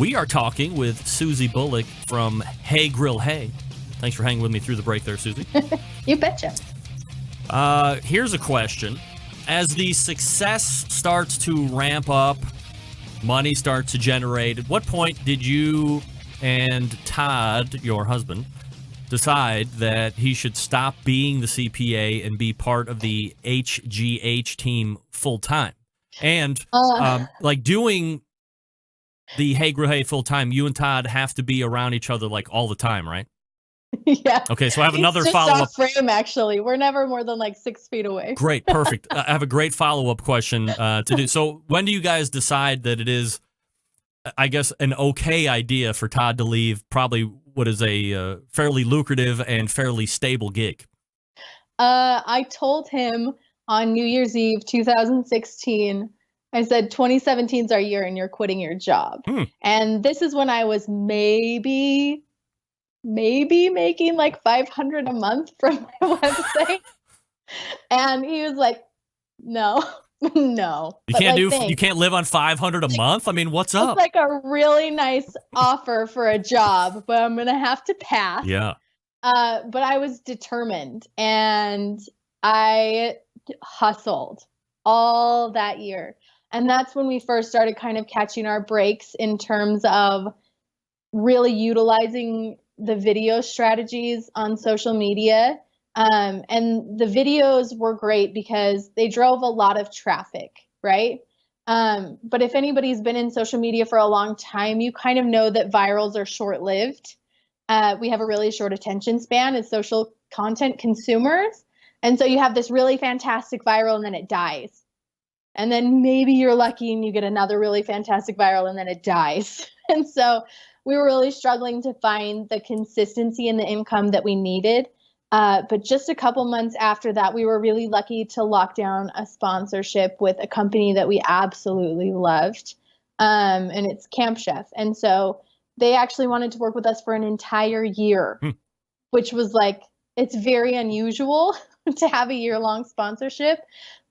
We are talking with Susie Bulloch from Hey Grill Hey. Thanks for hanging with me through the break there, Susie. You betcha. Here's a question. As the success starts to ramp up, money starts to generate, at what point did you and Todd, your husband, decide that he should stop being the CPA and be part of the HGH team full time? And like doing the Hey Grill Hey full time, you and Todd have to be around each other like all the time, right? Yeah. Okay, so I have another it's just follow-up. off frame, actually. We're never more than like 6 feet away. Great, perfect. I have a great follow-up question to do. So when do you guys decide that it is, I guess, an okay idea for Todd to leave probably what is a fairly lucrative and fairly stable gig? I told him on New Year's Eve 2016, I said 2017 is our year and you're quitting your job. And this is when I was maybe making like $500 a month from my website. And he was like, no. You can't you can't live on $500 a month? I mean, what's up? It's like a really nice offer for a job, but I'm going to have to pass. Yeah. But I was determined and I hustled all that year. And that's when we first started kind of catching our breaks in terms of really utilizing the video strategies on social media. And the videos were great because they drove a lot of traffic, right? But if anybody's been in social media for a long time, you kind of know that virals are short-lived. We have a really short attention span as social content consumers. And so you have this really fantastic viral and then it dies. And then maybe you're lucky and you get another really fantastic viral and then it dies. And so we were really struggling to find the consistency and the income that we needed. But just a couple months after that, we were really lucky to lock down a sponsorship with a company that we absolutely loved. And it's Camp Chef. And so they actually wanted to work with us for an entire year, which was like, it's very unusual to have a year-long sponsorship.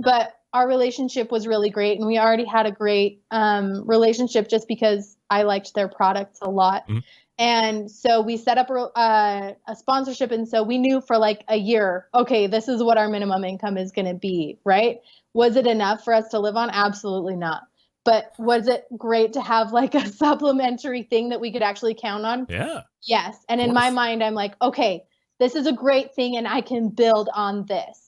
But our relationship was really great. And we already had a great relationship just because I liked their products a lot. And so we set up a sponsorship. And so we knew for like a year, okay, this is what our minimum income is going to be, right? Was it enough for us to live on? Absolutely not. But was it great to have like a supplementary thing that we could actually count on? Yeah. Yes. And in my mind, I'm like, okay, this is a great thing and I can build on this.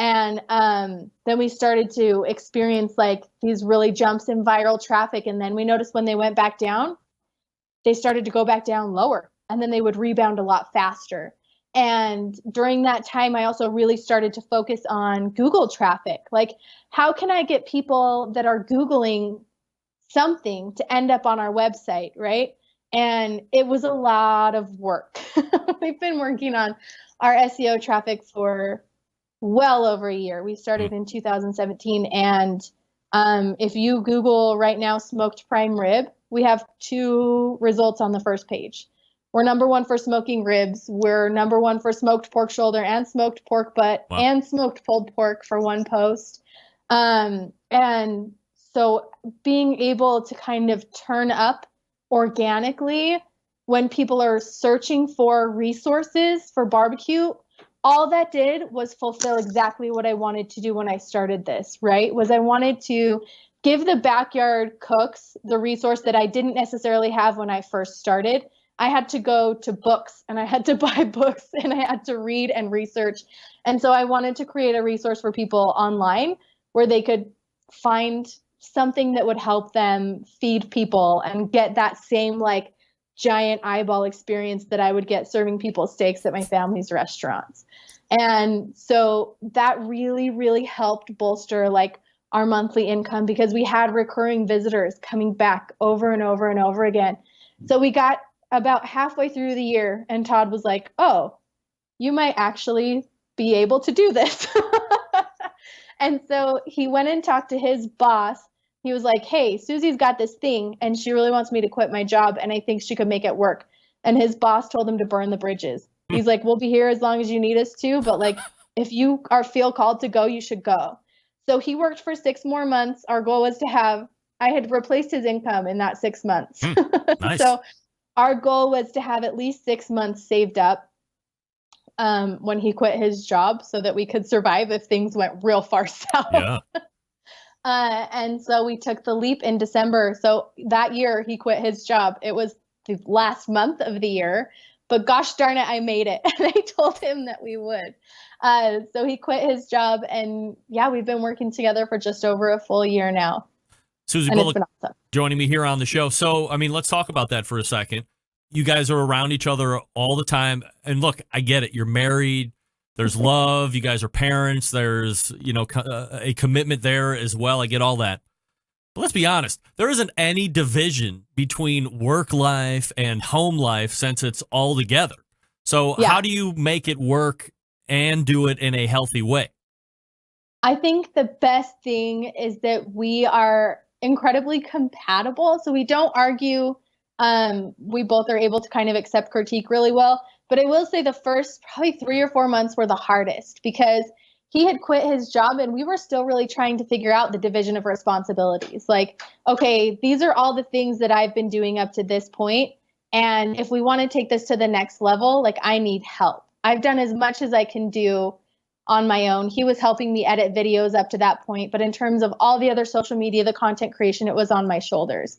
And then we started to experience like these really jumps in viral traffic. And then we noticed when they went back down, they started to go back down lower and then they would rebound a lot faster. And during that time, I also really started to focus on Google traffic. Like, how can I get people that are Googling something to end up on our website, right? And it was a lot of work. We've been working on our SEO traffic for well over a year. We started in 2017. And if you Google right now, smoked prime rib, we have 2 results on the first page. We're number 1 for smoking ribs. We're number 1 for smoked pork shoulder and smoked pork butt and smoked pulled pork for one post. And so being able to kind of turn up organically when people are searching for resources for barbecue, all that did was fulfill exactly what I wanted to do when I started this, right? Was I wanted to give the backyard cooks the resource that I didn't necessarily have when I first started. I had to go to books and I had to buy books and I had to read and research. And so I wanted to create a resource for people online where they could find something that would help them feed people and get that same like giant eyeball experience that I would get serving people steaks at my family's restaurants. And so that really, really helped bolster like our monthly income because we had recurring visitors coming back over and over and over again. So we got about halfway through the year and Todd was like, oh, you might actually be able to do this. And so he went and talked to his boss. He was like, hey, Susie's got this thing and she really wants me to quit my job and I think she could make it work. And his boss told him to burn the bridges. He's like, we'll be here as long as you need us to, but like, if you feel called to go, you should go. So he worked for 6 more months. Our goal was to have I had replaced his income in that 6 months. Nice. So our goal was to have at least 6 months saved up when he quit his job so that we could survive if things went real far south. Yeah. And so we took the leap in December. So that year he quit his job. It was the last month of the year, but gosh darn it, I made it. And I told him that we would. So he quit his job, and yeah, we've been working together for just over a full year now. Susie And Bulloch it's been awesome. joining me here on the show. So, I mean, let's talk about that for a second. You guys are around each other all the time. And look, I get it. You're married. There's love. You guys are parents. There's, a commitment there as well. I get all that. But let's be honest. There isn't any division between work life and home life since it's all together. So how do you make it work and do it in a healthy way? I think the best thing is that we are incredibly compatible. So we don't argue. We both are able to kind of accept critique really well. But I will say the first probably 3 or 4 months were the hardest because he had quit his job and we were still really trying to figure out the division of responsibilities. Like, okay, these are all the things that I've been doing up to this point. And if we want to take this to the next level, like I need help. I've done as much as I can do on my own. He was helping me edit videos up to that point. But in terms of all the other social media, the content creation, it was on my shoulders.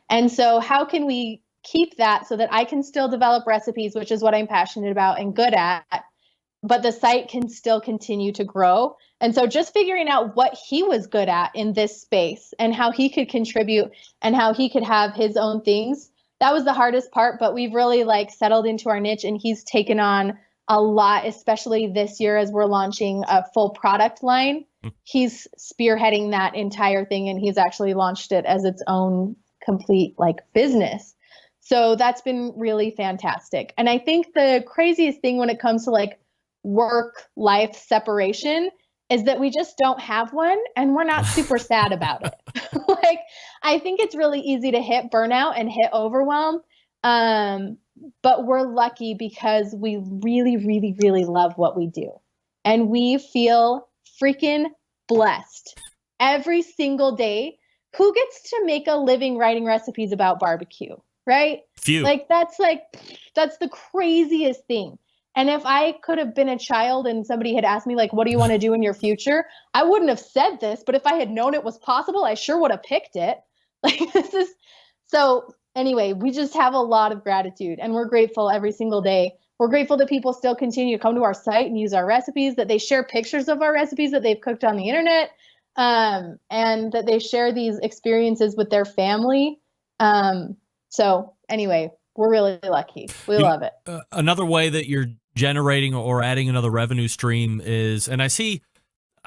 And so how can we keep that so that I can still develop recipes, which is what I'm passionate about and good at, but the site can still continue to grow. And so just figuring out what he was good at in this space and how he could contribute and how he could have his own things, that was the hardest part. But we've really settled into our niche, and he's taken on a lot, especially this year as we're launching a full product line. He's spearheading that entire thing, and he's actually launched it as its own complete business. So that's been really fantastic. And I think the craziest thing when it comes to work-life separation is that we just don't have one, and we're not super sad about it. I think it's really easy to hit burnout and hit overwhelm. But we're lucky because we really, really, really love what we do. And we feel freaking blessed every single day. Who gets to make a living writing recipes about barbecue, right? Few. That's the craziest thing. And if I could have been a child and somebody had asked me, what do you want to do in your future? I wouldn't have said this, but if I had known it was possible, I sure would have picked it. So anyway, we just have a lot of gratitude, and we're grateful every single day. We're grateful that people still continue to come to our site and use our recipes, that they share pictures of our recipes that they've cooked on the internet, and that they share these experiences with their family. So anyway, we're really lucky. We love it. Another way that you're generating or adding another revenue stream is, and I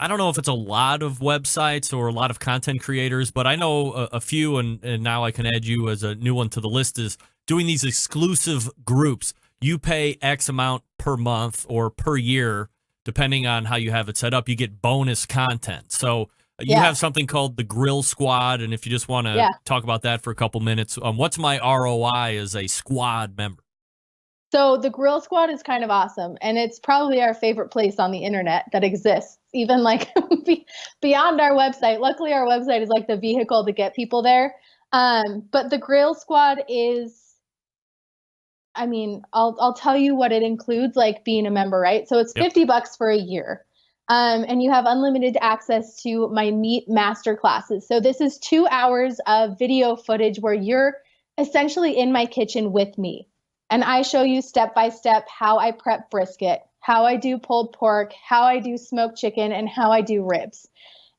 don't know if it's a lot of websites or a lot of content creators, but I know a few, and now I can add you as a new one to the list, is doing these exclusive groups. You pay X amount per month or per year, depending on how you have it set up. You get bonus content. So you have something called the Grill Squad, and if you just want to talk about that for a couple minutes, what's my ROI as a squad member? So the Grill Squad is kind of awesome, and it's probably our favorite place on the internet that exists, even beyond our website. Luckily, our website is the vehicle to get people there. But the Grill Squad is, I'll tell you what it includes, being a member, right? So it's $50 for a year. And you have unlimited access to my meat master classes. So this is 2 hours of video footage where you're essentially in my kitchen with me. And I show you step by step how I prep brisket, how I do pulled pork, how I do smoked chicken, and how I do ribs.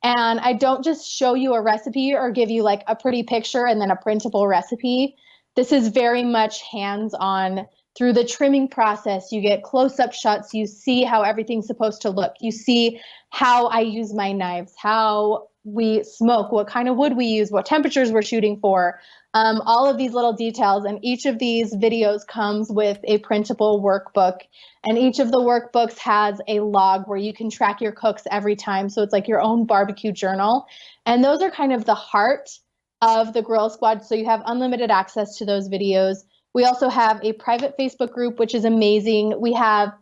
And I don't just show you a recipe or give you a pretty picture and then a printable recipe. This is very much hands-on. Through the trimming process, you get close-up shots. You see how everything's supposed to look. You see how I use my knives, how we smoke, what kind of wood we use, what temperatures we're shooting for, all of these little details. And each of these videos comes with a printable workbook. And each of the workbooks has a log where you can track your cooks every time. So it's your own barbecue journal. And those are kind of the heart of the Grill Squad. So you have unlimited access to those videos. We also have a private Facebook group, which is amazing. We have,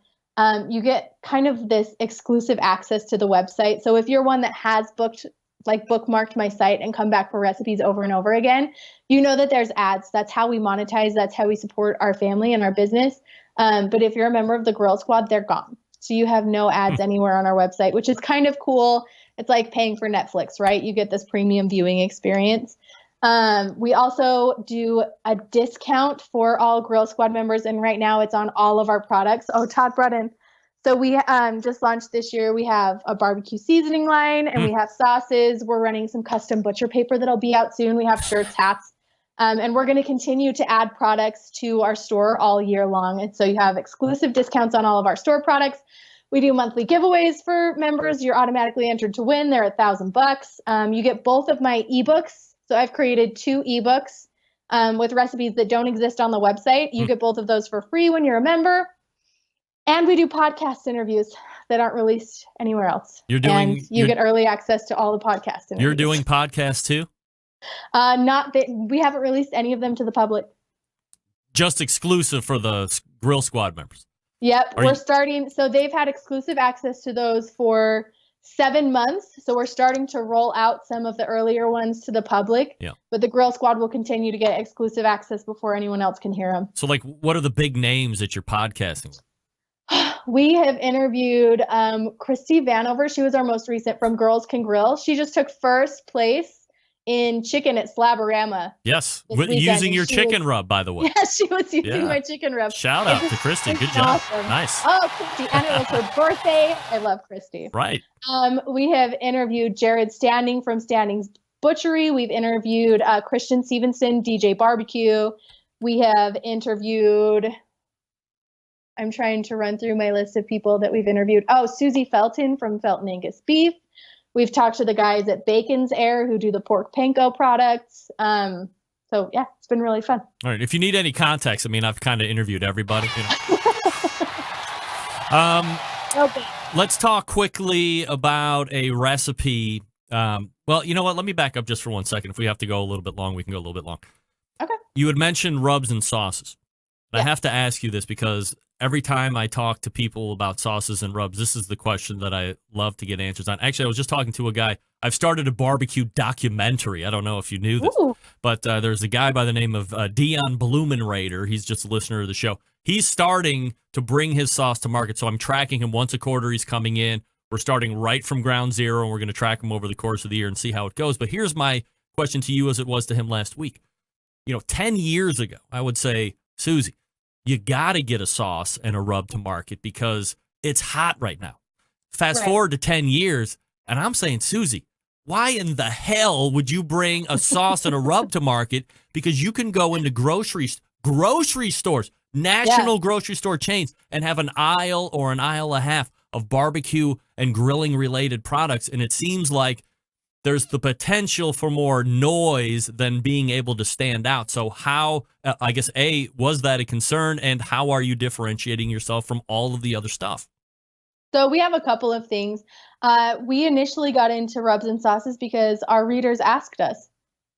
you get kind of this exclusive access to the website. So if you're one that has booked like bookmarked my site and come back for recipes over and over again, you know that there's ads. That's how we monetize. That's how we support our family and our business. But if you're a member of the Grill Squad, they're gone. So you have no ads anywhere on our website, which is kind of cool. It's like paying for Netflix, right? You get this premium viewing experience. We also do a discount for all Grill Squad members, and right now it's on all of our products. Oh, Todd brought in. So we just launched this year. We have a barbecue seasoning line, and we have sauces. We're running some custom butcher paper that'll be out soon. We have shirts, hats, and we're going to continue to add products to our store all year long. And so you have exclusive discounts on all of our store products. We do monthly giveaways for members. You're automatically entered to win. They're $1,000. You get both of my ebooks. So I've created 2 ebooks with recipes that don't exist on the website. You get both of those for free when you're a member. And we do podcast interviews that aren't released anywhere else. You get early access to all the podcast interviews. You're doing podcasts too? Not that we haven't released any of them to the public. Just exclusive for the Grill Squad members. Yep, we're starting. So they've had exclusive access to those for 7 months. So we're starting to roll out some of the earlier ones to the public. Yeah. But the Grill Squad will continue to get exclusive access before anyone else can hear them. So, like, what are the big names that you're podcasting with? We have interviewed Christy Vanover. She was our most recent from Girls Can Grill. She just took first place in chicken at Slaborama. Yes, using your chicken rub, by the way. Yeah, she was using my chicken rub. Shout out to Christy. Good job. Awesome. Nice. Oh, Christy. And it was her birthday. I love Christy. Right. We have interviewed Jared Standing from Standing's Butchery. We've interviewed Christian Stevenson, DJ Barbecue. We have interviewed... I'm trying to run through my list of people that we've interviewed. Oh, Susie Felton from Felton Angus Beef. We've talked to the guys at Bacon's Air who do the pork panko products. So yeah, it's been really fun. All right. If you need any context, I mean, I've kind of interviewed everybody. You know. Okay. Let's talk quickly about a recipe. Well, you know what? Let me back up just for 1 second. If we have to go a little bit long, we can go a little bit long. Okay. You had mentioned rubs and sauces. Yeah. I have to ask you this because every time I talk to people about sauces and rubs, this is the question that I love to get answers on. Actually, I was just talking to a guy. I've started a barbecue documentary. I don't know if you knew this, but there's a guy by the name of Dion Blumenrader. He's just a listener of the show. He's starting to bring his sauce to market, so I'm tracking him once a quarter. He's coming in. We're starting right from ground zero, and we're going to track him over the course of the year and see how it goes. But here's my question to you as it was to him last week. 10 years ago, I would say, Susie, you got to get a sauce and a rub to market because it's hot right now. Fast forward to 10 years, and I'm saying, Susie, why in the hell would you bring a sauce and a rub to market? Because you can go into grocery stores, national grocery store chains, and have an aisle or an aisle and a half of barbecue and grilling related products. And it seems like there's the potential for more noise than being able to stand out. So how, I guess, A, was that a concern, and how are you differentiating yourself from all of the other stuff? So we have a couple of things. We initially got into rubs and sauces because our readers asked us,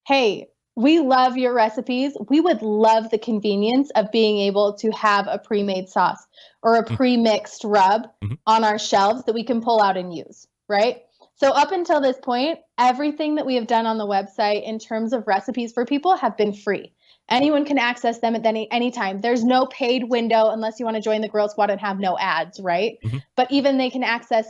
hey, we love your recipes. We would love the convenience of being able to have a pre-made sauce or a pre-mixed rub on our shelves that we can pull out and use, right? So up until this point, everything that we have done on the website in terms of recipes for people have been free. Anyone can access them at any time. There's no paid window unless you want to join the Grill Squad and have no ads, right? But even they can access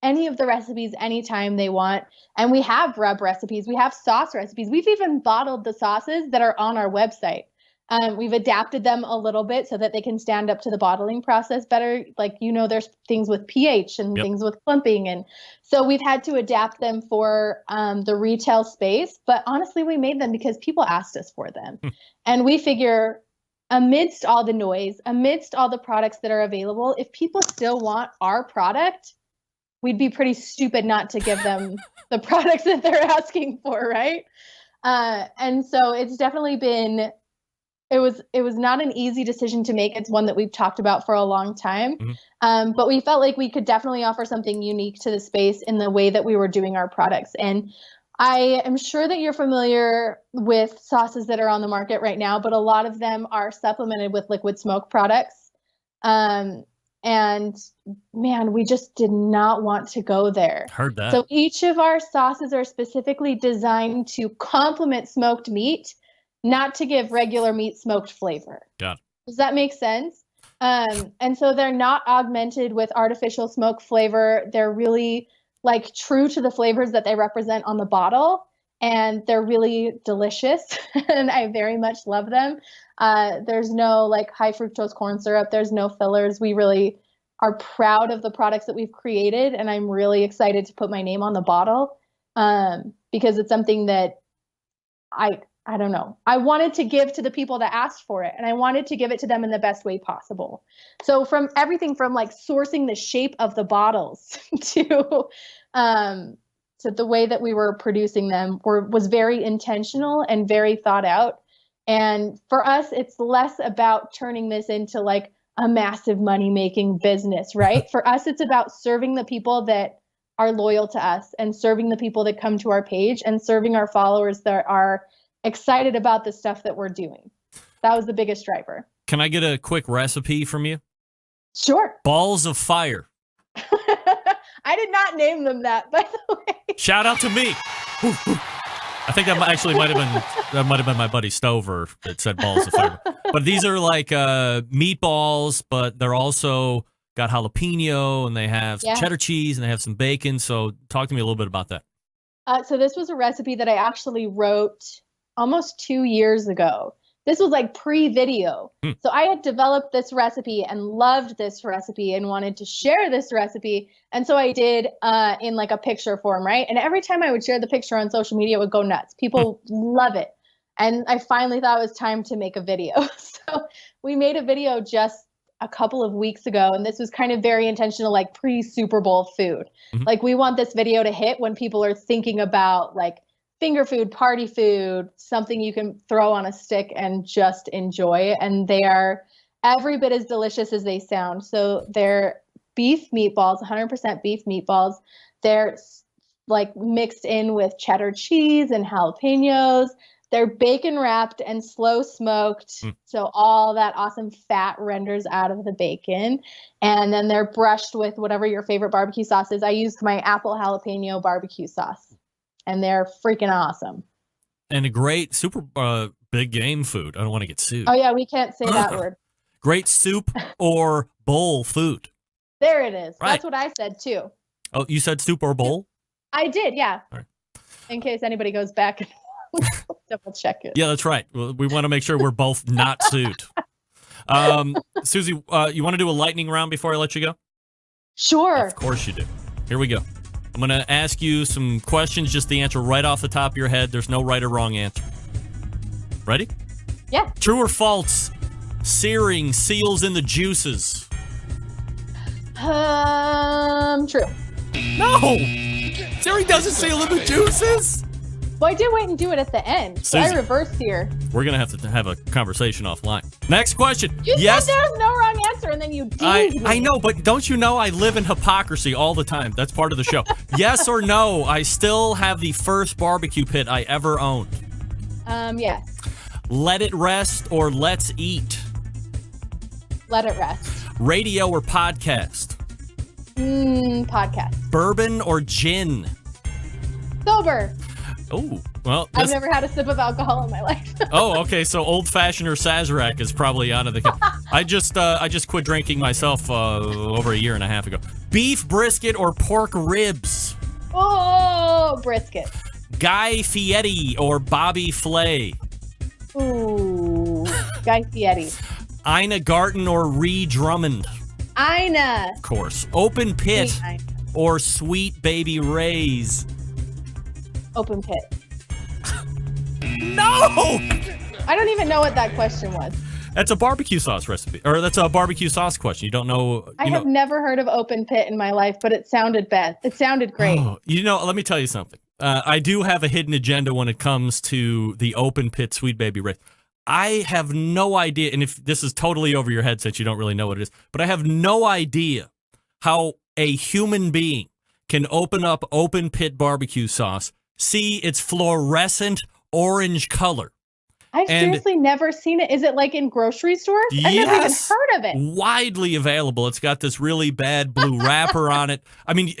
any of the recipes anytime they want. And we have rub recipes. We have sauce recipes. We've even bottled the sauces that are on our website. We've adapted them a little bit so that they can stand up to the bottling process better. Like, there's things with pH and things with clumping. And so we've had to adapt them for the retail space. But honestly, we made them because people asked us for them. And we figure amidst all the noise, amidst all the products that are available, if people still want our product, we'd be pretty stupid not to give them the products that they're asking for, right? And so it's definitely been... It was not an easy decision to make. It's one that we've talked about for a long time. But we felt like we could definitely offer something unique to the space in the way that we were doing our products. And I am sure that you're familiar with sauces that are on the market right now, but a lot of them are supplemented with liquid smoke products. And man, we just did not want to go there. Heard that. So each of our sauces are specifically designed to complement smoked meat, not to give regular meat smoked flavor. Got it. Does that make sense? And so they're not augmented with artificial smoke flavor. They're really like true to the flavors that they represent on the bottle. And they're really delicious. And I very much love them. There's no like high fructose corn syrup. There's no fillers. We really are proud of the products that we've created. And I'm really excited to put my name on the bottle because it's something that I don't know. I wanted to give to the people that asked for it, and I wanted to give it to them in the best way possible. So from everything from like sourcing the shape of the bottles to the way that we were producing them was very intentional and very thought out. And for us, it's less about turning this into like a massive money-making business, right? For us, it's about serving the people that are loyal to us and serving the people that come to our page and serving our followers that are excited about the stuff that we're doing. That was the biggest driver. Can I get a quick recipe from you? Sure. Balls of fire. I did not name them that, by the way. Shout out to me. I think that might have been my buddy Stover that said balls of fire. But these are like meatballs, but they're also got jalapeno and they have some cheddar cheese and they have some bacon. So talk to me a little bit about that. So this was a recipe that I actually wrote almost 2 years ago. This was like pre-video. So I had developed this recipe and loved this recipe and wanted to share this recipe. And so I did in like a picture form, right? And every time I would share the picture on social media, it would go nuts. People love it. And I finally thought it was time to make a video. So we made a video just a couple of weeks ago. And this was kind of very intentional, like pre-Super Bowl food. Like we want this video to hit when people are thinking about like finger food, party food, something you can throw on a stick and just enjoy. And they are every bit as delicious as they sound. So they're beef meatballs, 100% beef meatballs. They're like mixed in with cheddar cheese and jalapenos. They're bacon wrapped and slow smoked. So all that awesome fat renders out of the bacon. And then they're brushed with whatever your favorite barbecue sauce is. I used my apple jalapeno barbecue sauce. And they're freaking awesome. And a great super big game food. I don't want to get sued. Oh, yeah, we can't say that word. Great soup or bowl food. There it is. Right. That's what I said, too. Oh, you said soup or bowl? I did, yeah. All right. In case anybody goes back and double check it. Yeah, that's right. We want to make sure we're both not sued. Susie, you want to do a lightning round before I let you go? Sure. Of course you do. Here we go. I'm going to ask you some questions, just the answer right off the top of your head. There's no right or wrong answer. Ready? Yeah. True or false? Searing seals in the juices. True. No! Searing doesn't seal in the juices? Well, I did wait and do it at the end. So Susie, I reversed here. We're going to have a conversation offline. Next question. You yes. said there was no wrong answer, and then you did. I know, but don't you know I live in hypocrisy all the time? That's part of the show. Yes or no, I still have the first barbecue pit I ever owned. Yes. Let it rest or let's eat? Let it rest. Radio or podcast? Podcast. Bourbon or gin? Sober. Oh, well. I've never had a sip of alcohol in my life. Oh, okay. So old fashioned or Sazerac is probably out of the. I just quit drinking myself over a year and a half ago. Beef brisket or pork ribs? Oh, brisket. Guy Fieri or Bobby Flay? Ooh, Guy Fieri. Ina Garten or Ree Drummond? Ina. Of course. Open pit Ina. or Sweet Baby Ray's? Open pit. No! I don't even know what that question was. That's a barbecue sauce recipe, or that's a barbecue sauce question. You don't know. I have never heard of open pit in my life, but it sounded bad. It sounded great. Oh, let me tell you something. I do have a hidden agenda when it comes to the open pit Sweet Baby Ray. I have no idea, and if this is totally over your head since you don't really know what it is, but I have no idea how a human being can open up open pit barbecue sauce, see its fluorescent orange color, I've seriously never seen it. Is it like in grocery stores? I've never even heard of it. Widely available. It's got this really bad blue wrapper on it. I mean,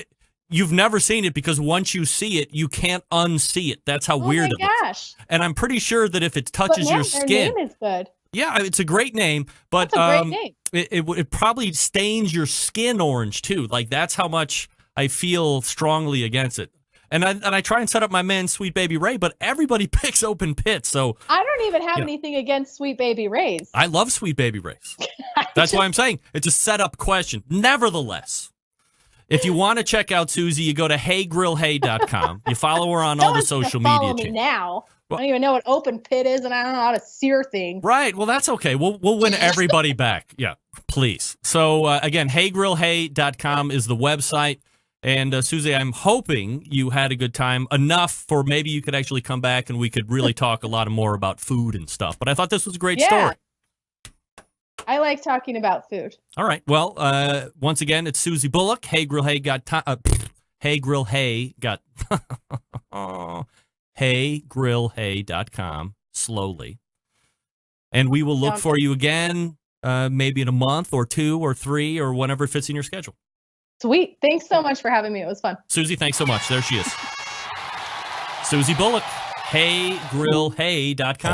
you've never seen it because once you see it, you can't unsee it. That's how weird it is. And I'm pretty sure that if it touches your skin, their name is good. Yeah, it's a great name, but that's a great name. It probably stains your skin orange too. Like that's how much I feel strongly against it. And I try and set up my man Sweet Baby Ray, but everybody picks Open Pit. So I don't even have anything against Sweet Baby Rays. I love Sweet Baby Rays. That's why I'm saying it's a setup question. Nevertheless, if you want to check out Susie, you go to heygrillhey.com. You follow her on all the social media channels. Now. Well, I don't even know what Open Pit is, and I don't know how to sear things. Right. Well, that's okay. We'll win everybody back. Yeah, please. So, again, heygrillhey.com is the website. And, Susie, I'm hoping you had a good time, enough for maybe you could actually come back and we could really talk a lot more about food and stuff. But I thought this was a great story. I like talking about food. All right. Well, once again, it's Susie Bulloch. heygrillhey.com, slowly. And we will look for you again, maybe in a month or 2 or 3 or whenever it fits in your schedule. Sweet. Thanks so much for having me. It was fun. Susie, thanks so much. There she is. Susie Bulloch, heygrillhey.com.